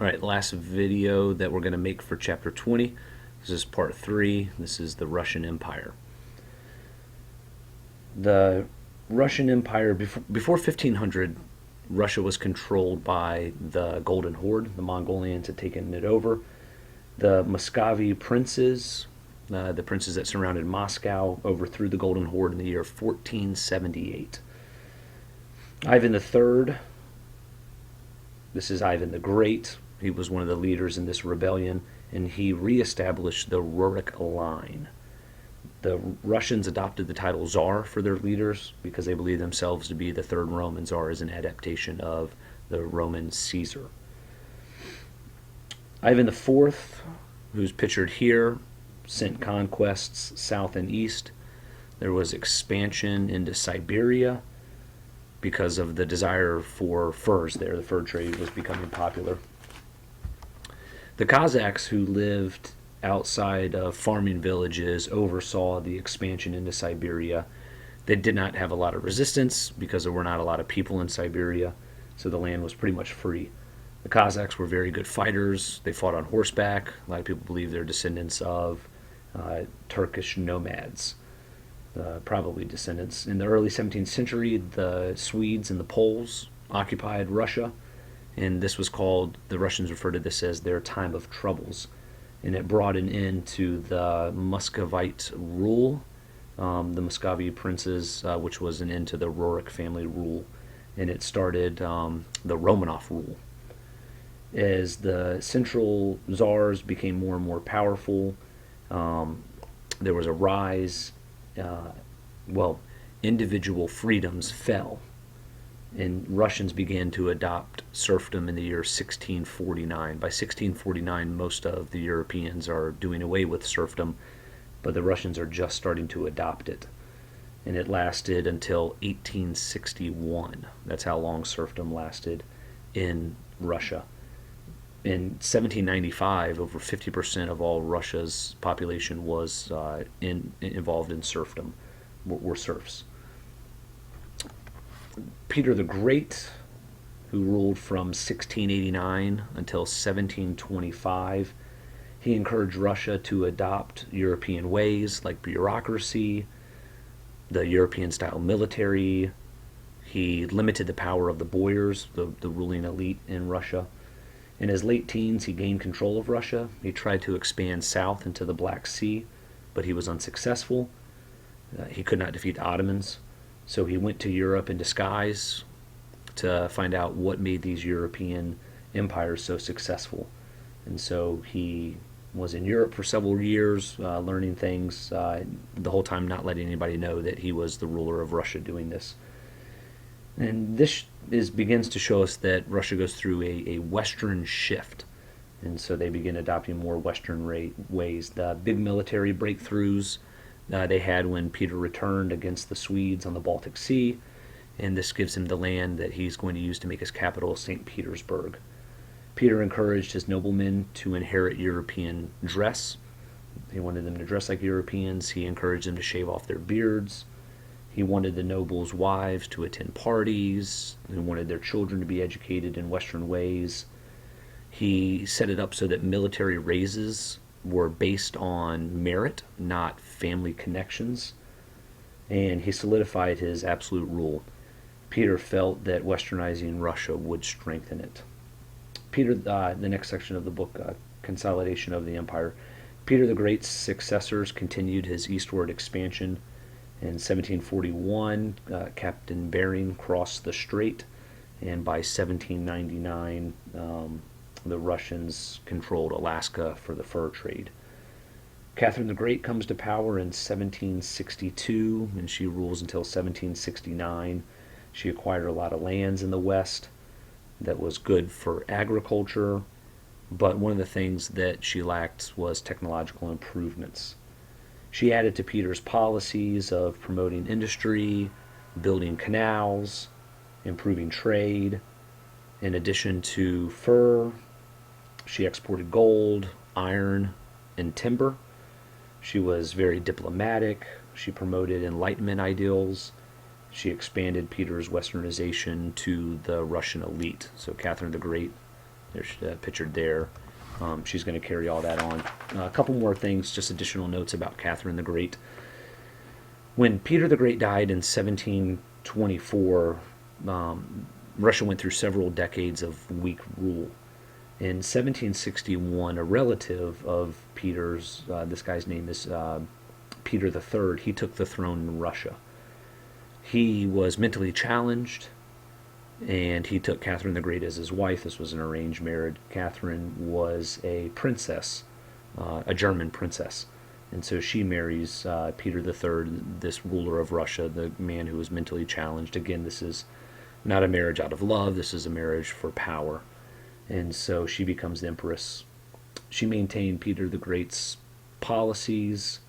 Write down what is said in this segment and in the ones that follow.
All right, last video that we're going to make for chapter 20. This is part 3. This is the Russian Empire. The Russian Empire, before 1500, Russia was controlled by the Golden Horde. The Mongolians had taken it over. The Muscovy princes, the princes that surrounded Moscow, overthrew the Golden Horde in the year 1478. Ivan III, this is Ivan the Great. He was one of the leaders in this rebellion, and he reestablished the Rurik line. The Russians adopted the title Tsar for their leaders because they believed themselves to be the third Roman Tsar as an adaptation of the Roman Caesar. Ivan IV, who's pictured here, sent conquests south and east. There was expansion into Siberia because of the desire for furs there. The fur trade was becoming popular. The Cossacks, who lived outside of farming villages, oversaw the expansion into Siberia. They did not have a lot of resistance because there were not a lot of people in Siberia, so the land was pretty much free. The Cossacks were very good fighters. They fought on horseback. A lot of people believe they're descendants of Turkish nomads, probably descendants. In the early 17th century, the Swedes and the Poles occupied Russia, and this was called, the Russians refer to this as their time of troubles, and it brought an end to the Muscovite rule, the Muscovy princes, which was an end to the Rurik family rule, and it started the Romanov rule. As the central czars became more and more powerful, there was a rise, individual freedoms fell, and Russians began to adopt serfdom in the year 1649. By 1649, most of the Europeans are doing away with serfdom, but the Russians are just starting to adopt it. And it lasted until 1861. That's how long serfdom lasted in Russia. In 1795, over 50% of all Russia's population was involved in serfdom, were serfs. Peter the Great, who ruled from 1689 until 1725, he encouraged Russia to adopt European ways like bureaucracy, the European-style military. He limited the power of the boyars, the ruling elite in Russia. In his late teens, he gained control of Russia. He tried to expand south into the Black Sea, but he was unsuccessful. He could not defeat the Ottomans. So he went to Europe in disguise to find out what made these European empires so successful. And so he was in Europe for several years, learning things, the whole time not letting anybody know that he was the ruler of Russia doing this. And this begins to show us that Russia goes through a Western shift. And so they begin adopting more Western ways. The big military breakthroughs they had when Peter returned against the Swedes on the Baltic Sea, and this gives him the land that he's going to use to make his capital, St. Petersburg. Peter encouraged his noblemen to inherit European dress. He wanted them to dress like Europeans. He encouraged them to shave off their beards. He wanted the nobles' wives to attend parties. He wanted their children to be educated in Western ways. He set it up so that military raises were based on merit, not family connections, and he solidified his absolute rule. Peter felt that westernizing Russia would strengthen it. Peter, the next section of the book, Consolidation of the Empire. Peter the Great's successors continued his eastward expansion. In 1741, Captain Bering crossed the strait, and by 1799, the Russians controlled Alaska for the fur trade. Catherine the Great comes to power in 1762, and she rules until 1769. She acquired a lot of lands in the West that was good for agriculture, but one of the things that she lacked was technological improvements. She added to Peter's policies of promoting industry, building canals, improving trade. In addition to fur, she exported gold, iron, and timber. She was very diplomatic. She promoted Enlightenment ideals. She expanded Peter's westernization to the Russian elite. So Catherine the Great There's pictured there. She's going to carry all that on. A couple more things, just additional notes about Catherine the Great. When Peter the Great died in 1724, Russia went through several decades of weak rule. In 1761, a relative of Peter's, this guy's name is Peter the Third, he took the throne in Russia. He was mentally challenged, and he took Catherine the Great as his wife. This was an arranged marriage. Catherine was a princess, a German princess. And so she marries Peter the Third, this ruler of Russia, the man who was mentally challenged. Again, this is not a marriage out of love, this is a marriage for power. And so she becomes the empress. She maintained Peter the Great's policies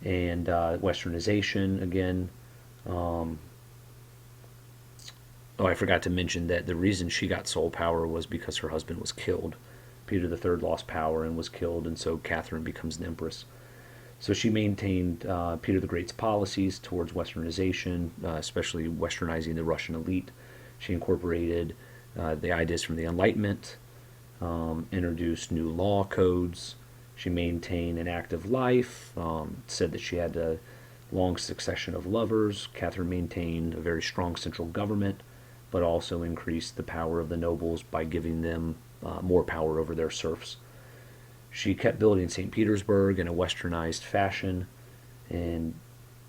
and westernization again. Oh, I forgot to mention that the reason she got sole power was because her husband was killed. Peter the Third lost power and was killed, and so Catherine becomes the empress. So she maintained Peter the Great's policies towards westernization, especially westernizing the Russian elite. She incorporated the ideas from the Enlightenment, introduced new law codes. She maintained an active life, said that she had a long succession of lovers. Catherine maintained a very strong central government, but also increased the power of the nobles by giving them more power over their serfs. She kept building St. Petersburg in a westernized fashion, and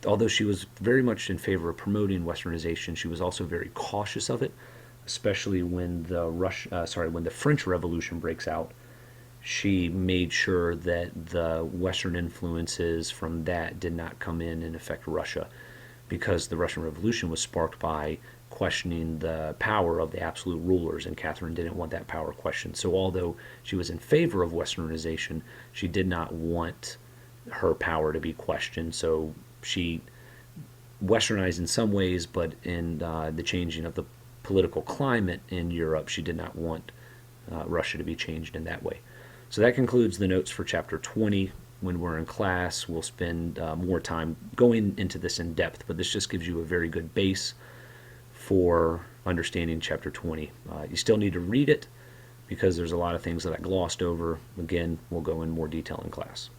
although she was very much in favor of promoting westernization, she was also very cautious of it, especially when the French Revolution breaks out. She made sure that the Western influences from that did not come in and affect Russia, because the Russian Revolution was sparked by questioning the power of the absolute rulers, and Catherine didn't want that power questioned. So although she was in favor of westernization, she did not want her power to be questioned. So she westernized in some ways, but in the changing of the political climate in Europe, she did not want Russia to be changed in that way. So that concludes the notes for chapter 20. When we're in class, we'll spend more time going into this in depth, but this just gives you a very good base for understanding chapter 20. You still need to read it because there's a lot of things that I glossed over. Again, we'll go in more detail in class.